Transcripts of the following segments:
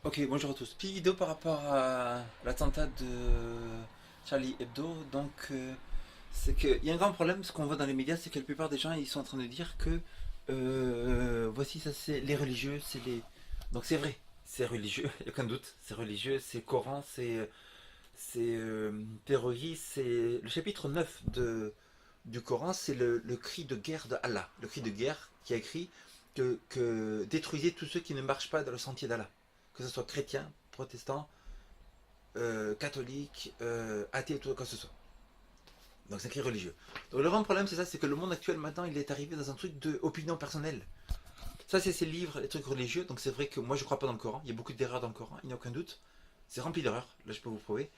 Ok, bonjour à tous. Petite vidéo par rapport à l'attentat de Charlie Hebdo. C'est qu'il y a un grand problème, ce qu'on voit dans les médias, c'est que la plupart des gens, ils sont en train de dire que voici, ça c'est les religieux, c'est les. Donc c'est vrai, c'est religieux, il n'y a aucun doute, c'est religieux, c'est Coran, c'est terroriste, c'est le chapitre 9 du Coran, c'est le cri de guerre de Allah, le cri de guerre qui a écrit que détruisez tous ceux qui ne marchent pas dans le sentier d'Allah, que ce soit chrétien, protestant, catholique, athée, tout quoi que ce soit. Donc c'est un cri religieux. Donc le grand problème c'est ça, c'est que le monde actuel maintenant il est arrivé dans un truc d'opinion personnelle. Ça c'est ces livres, les trucs religieux, donc c'est vrai que moi je crois pas dans le Coran, il y a beaucoup d'erreurs dans le Coran, il n'y a aucun doute. C'est rempli d'erreurs, là je peux vous prouver.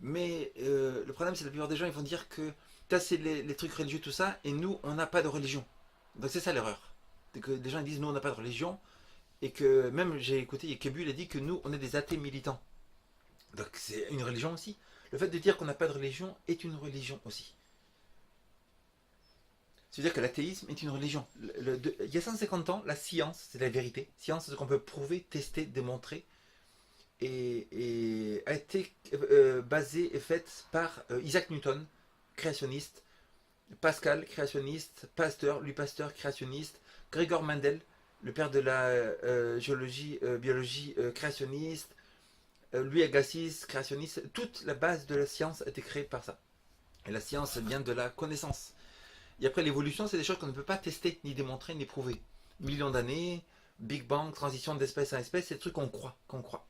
Mais le problème, c'est que la plupart des gens, ils vont dire que ça, c'est les trucs religieux, tout ça, et nous, on n'a pas de religion. Donc c'est ça l'erreur. C'est que les gens ils disent, nous, on n'a pas de religion, et que même, j'ai écouté, Kebu, il a dit que nous, on est des athées militants. Donc c'est une religion aussi. Le fait de dire qu'on n'a pas de religion est une religion aussi. C'est-à-dire que l'athéisme est une religion. Il y a 150 ans, la science, c'est la vérité. Science, c'est ce qu'on peut prouver, tester, démontrer, et a été basée et faite par Isaac Newton, créationniste, Pascal, créationniste, Pasteur, Louis Pasteur, créationniste, Gregor Mendel, le père de la géologie, biologie, créationniste, Louis Agassiz, créationniste. Toute la base de la science a été créée par ça. Et la science vient de la connaissance. Et après, l'évolution, c'est des choses qu'on ne peut pas tester, ni démontrer, ni prouver. Millions d'années, Big Bang, transition d'espèce en espèce, c'est des trucs qu'on croit, qu'on croit.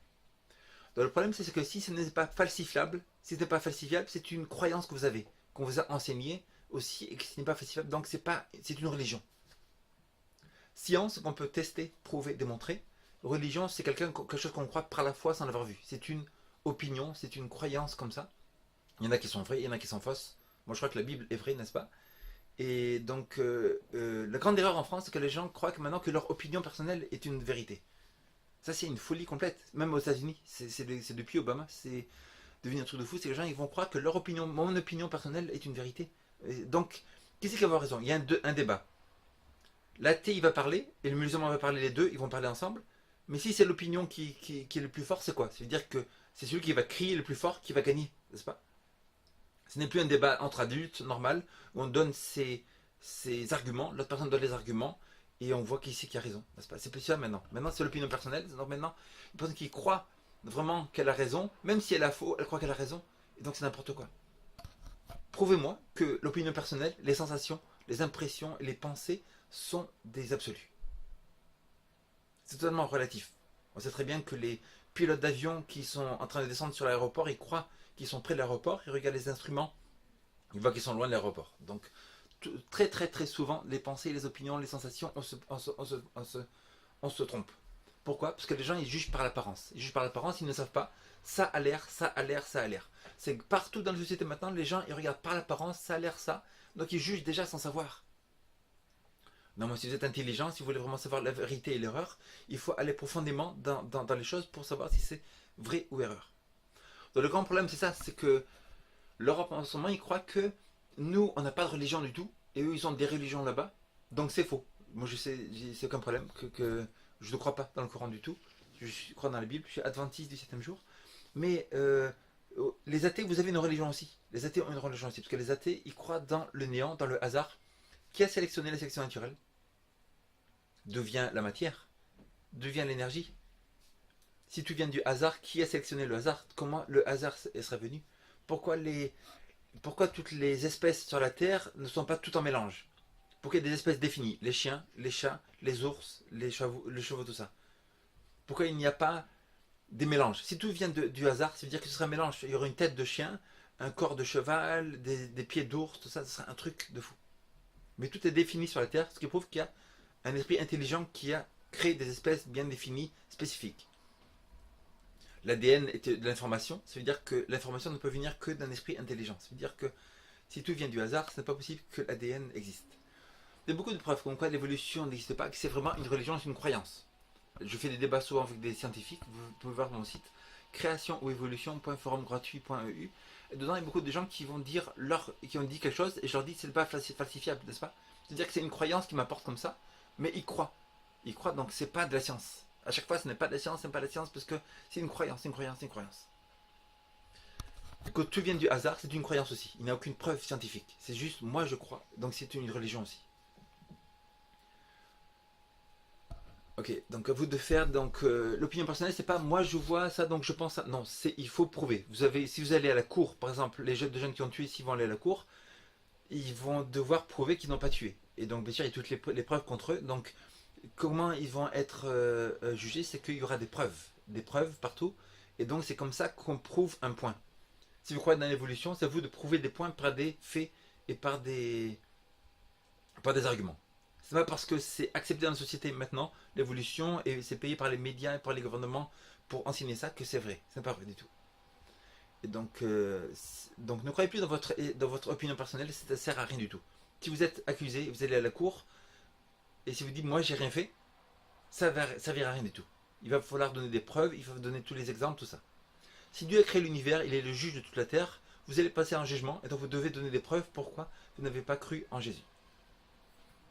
Donc le problème, c'est que si ce n'est pas falsifiable, si ce n'est pas falsifiable, c'est une croyance que vous avez, qu'on vous a enseignée aussi, et que ce n'est pas falsifiable, donc c'est une religion. Science, qu'on peut tester, prouver, démontrer. Religion, c'est quelque chose qu'on croit par la foi sans l'avoir vu. C'est une opinion, c'est une croyance comme ça. Il y en a qui sont vraies, il y en a qui sont fausses. Moi, je crois que la Bible est vraie, n'est-ce pas? Et donc, la grande erreur en France, c'est que les gens croient que maintenant que leur opinion personnelle est une vérité. Ça, c'est une folie complète. Même aux États-Unis, c'est depuis Obama, c'est devenu un truc de fou. C'est que les gens ils vont croire que leur opinion, mon opinion personnelle est une vérité. Et donc, qui c'est qui va avoir raison? Il y a un débat. L'athée, il va parler, et le musulman va parler, les deux, ils vont parler ensemble. Mais si c'est l'opinion qui est le plus fort, c'est quoi? C'est-à-dire que c'est celui qui va crier le plus fort qui va gagner, n'est-ce pas? Ce n'est plus un débat entre adultes normal, où on donne ses arguments, l'autre personne donne les arguments, et on voit qui c'est qui a raison. C'est plus ça maintenant. Maintenant, c'est l'opinion personnelle. Donc maintenant, une personne qui croit vraiment qu'elle a raison, même si elle a faux, elle croit qu'elle a raison. Et donc c'est n'importe quoi. Prouvez-moi que l'opinion personnelle, les sensations, les impressions et les pensées sont des absolus. C'est totalement relatif. On sait très bien que les pilotes d'avion qui sont en train de descendre sur l'aéroport, ils croient qu'ils sont près de l'aéroport, ils regardent les instruments, ils voient qu'ils sont loin de l'aéroport. Donc très très très souvent, les pensées, les opinions, les sensations, on se trompe. Pourquoi? Parce que les gens ils jugent par l'apparence. Ils jugent par l'apparence, ils ne savent pas. Ça a l'air, ça a l'air, ça a l'air. C'est que partout dans la société maintenant, les gens ils regardent par l'apparence, ça a l'air ça. Donc ils jugent déjà sans savoir. Non, moi, si vous êtes intelligent, si vous voulez vraiment savoir la vérité et l'erreur, il faut aller profondément dans les choses pour savoir si c'est vrai ou erreur. Donc le grand problème, c'est ça, c'est que l'Europe en ce moment, ils croient que nous, on n'a pas de religion du tout, et eux, ils ont des religions là-bas, donc c'est faux. Moi, je sais, c'est aucun problème, que je ne crois pas dans le Coran du tout, je crois dans la Bible, je suis adventiste du septième jour, mais les athées, vous avez une religion aussi. Les athées ont une religion aussi, parce que les athées, ils croient dans le néant, dans le hasard. Qui a sélectionné la sélection naturelle? D'où vient la matière? D'où vient l'énergie? Si tout vient du hasard, qui a sélectionné le hasard? Comment le hasard serait venu? Pourquoi pourquoi toutes les espèces sur la Terre ne sont pas toutes en mélange? Pourquoi il y a des espèces définies? Les chiens, les chats, les ours, les chevaux, tout ça. Pourquoi il n'y a pas des mélanges? Si tout vient du hasard, ça veut dire que ce serait un mélange. Il y aurait une tête de chien, un corps de cheval, des pieds d'ours, tout ça, ce serait un truc de fou. Mais tout est défini sur la Terre, ce qui prouve qu'il y a un esprit intelligent qui a créé des espèces bien définies, spécifiques. L'ADN est de l'information, ça veut dire que l'information ne peut venir que d'un esprit intelligent. Ça veut dire que si tout vient du hasard, ce n'est pas possible que l'ADN existe. Il y a beaucoup de preuves comme quoi l'évolution n'existe pas, que c'est vraiment une religion, c'est une croyance. Je fais des débats souvent avec des scientifiques, vous pouvez voir mon site création ou évolution.forumgratuit.eu. Et dedans, il y a beaucoup de gens qui vont dire qui ont dit quelque chose et je leur dis que c'est pas falsifiable, n'est-ce pas? C'est-à-dire que c'est une croyance qui m'apporte comme ça, mais ils croient. Ils croient, donc c'est pas de la science. À chaque fois, ce n'est pas de la science, ce n'est pas de la science, parce que c'est une croyance, c'est une croyance, c'est une croyance. Que tout vienne du hasard, c'est une croyance aussi. Il n'y a aucune preuve scientifique. C'est juste, moi je crois. Donc c'est une religion aussi. Ok, donc à vous de faire. Donc l'opinion personnelle, c'est pas moi je vois ça, donc je pense ça. Non, c'est il faut prouver. Vous avez, si vous allez à la cour, par exemple, les jeunes qui ont tué, s'ils vont aller à la cour, ils vont devoir prouver qu'ils n'ont pas tué. Et donc bien sûr, il y a toutes les preuves contre eux. Donc comment ils vont être jugés, c'est qu'il y aura des preuves partout. Et donc c'est comme ça qu'on prouve un point. Si vous croyez dans l'évolution, c'est à vous de prouver des points par des faits et par des arguments. C'est pas parce que c'est accepté dans la société maintenant, l'évolution, et c'est payé par les médias et par les gouvernements pour enseigner ça, que c'est vrai. C'est pas vrai du tout. Et donc ne croyez plus dans votre opinion personnelle, ça ne sert à rien du tout. Si vous êtes accusé, vous allez à la cour, et si vous dites moi j'ai rien fait, ça ne servira à rien du tout. Il va falloir donner des preuves, il faut donner tous les exemples, tout ça. Si Dieu a créé l'univers, il est le juge de toute la terre, vous allez passer un jugement, et donc vous devez donner des preuves pourquoi vous n'avez pas cru en Jésus.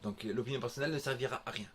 Donc l'opinion personnelle ne servira à rien.